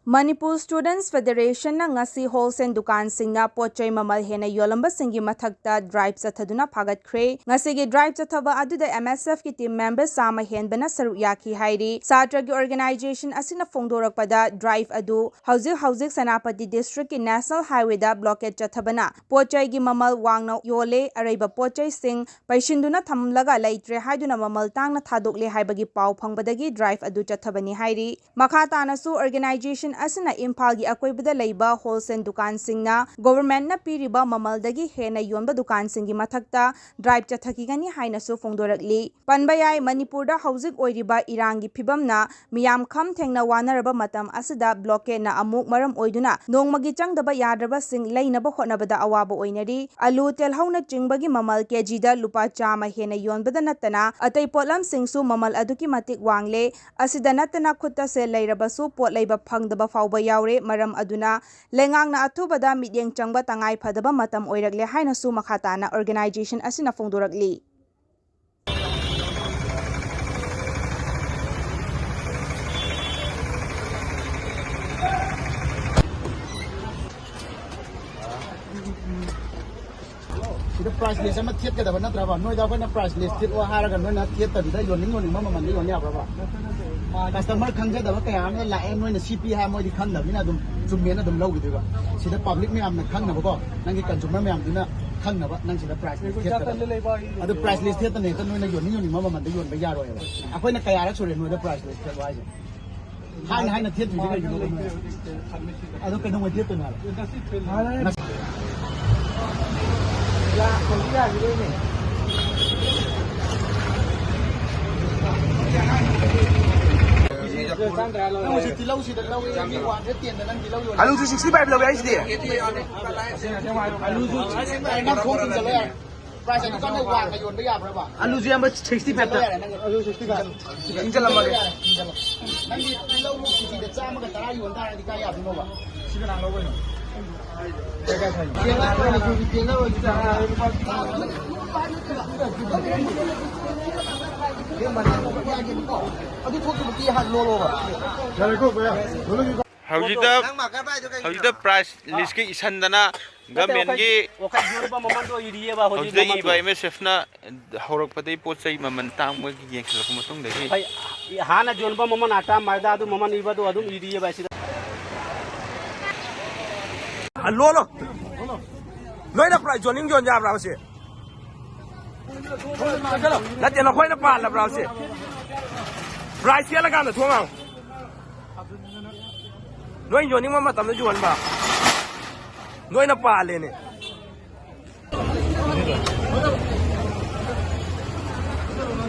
Manipur Students Federation na ngasi wholesale dukan singna pochai mamal hena yolamba singi mathakta drive chathaduna phagatkre ngasigi drive chathaba aduda MSF ki team members sama henbana saru yaki hairi satra gi organization asina fongdorakpada drive adu hauzik Senapati district ki national highway da blockade chathabana pochai gi mamal wangna yole araiba pochai sing paishinduna thamlaga laitre haiduna mamal tangna thadokle haibagi pau phangbadagi drive adu chathabani hairi makhatana su organization asina Imphal gi akoibada leiba wholesale dukan singna government na piriba mamaldagi hena yonba dukan singi mathakta drive chathakigani haina su fongdorakli panbayai Manipur da hauzik oiriba irangi phibamna miyam kham thengna wanaraba matam asida blockade na amuk maram oiduna nongmagi changdaba yadraba sing leinaba hotnabada awaba oinari alu telhauna chingbagi mamal kg da lupa chama hena yonbada natana atai potlam singsu mamal aduki matik wangle asida natana khutta se leirabasu pot leiba phangdaba fauba yaure maram aduna lengangna athubada midyeng changba tangai phadaba matam oirakle haina su makhatana organization asina fongdorakli the price list ama thiet kada bana traba noi da bana price list thiet wa haraga noi na thiet ta da yoning mama man yon ya braba customer khangja da ka ya na la em noi na cp ha moi di khang da mina dum zum mena dum lau gi ba sida public me am na khang na ba ko nang gi consumer me am dina khang na ba nang sida price list thiet da adu price list thiet ta ne ta noi na yoning mama man da yon ba ya ro ya akoi na kaya ra sore noi da price list thiet wa ja hai na thiet ju ga yu adu ka no ma thiet to na ya con cái gì đây này Alu tu 65 lâu đấy gì? alu tu 65 năm không tin rồi price ni con này vàng cái yon bây giờ rồi Alu tu yang 65 ta. alu 65 Injal lama ke? nang di lâu lúc chỉ được ra mà cái tara yon ta đi cái gì đâu ba chỉ cái nào đâu vậy How's price list ke isandana government ki how's iba MSF na horak pati pot sai maman tang mo ki yeng sala matung dagi hana jonba maman ata maida adu maman iba do adum idiye ba sida Alo lo. Noi na price joining jon ja bra se. La te na khoi na pa la bra se. Price ya la ga na thuang ang. Noi joining ma tam na jon ba. Noi na pa le ne.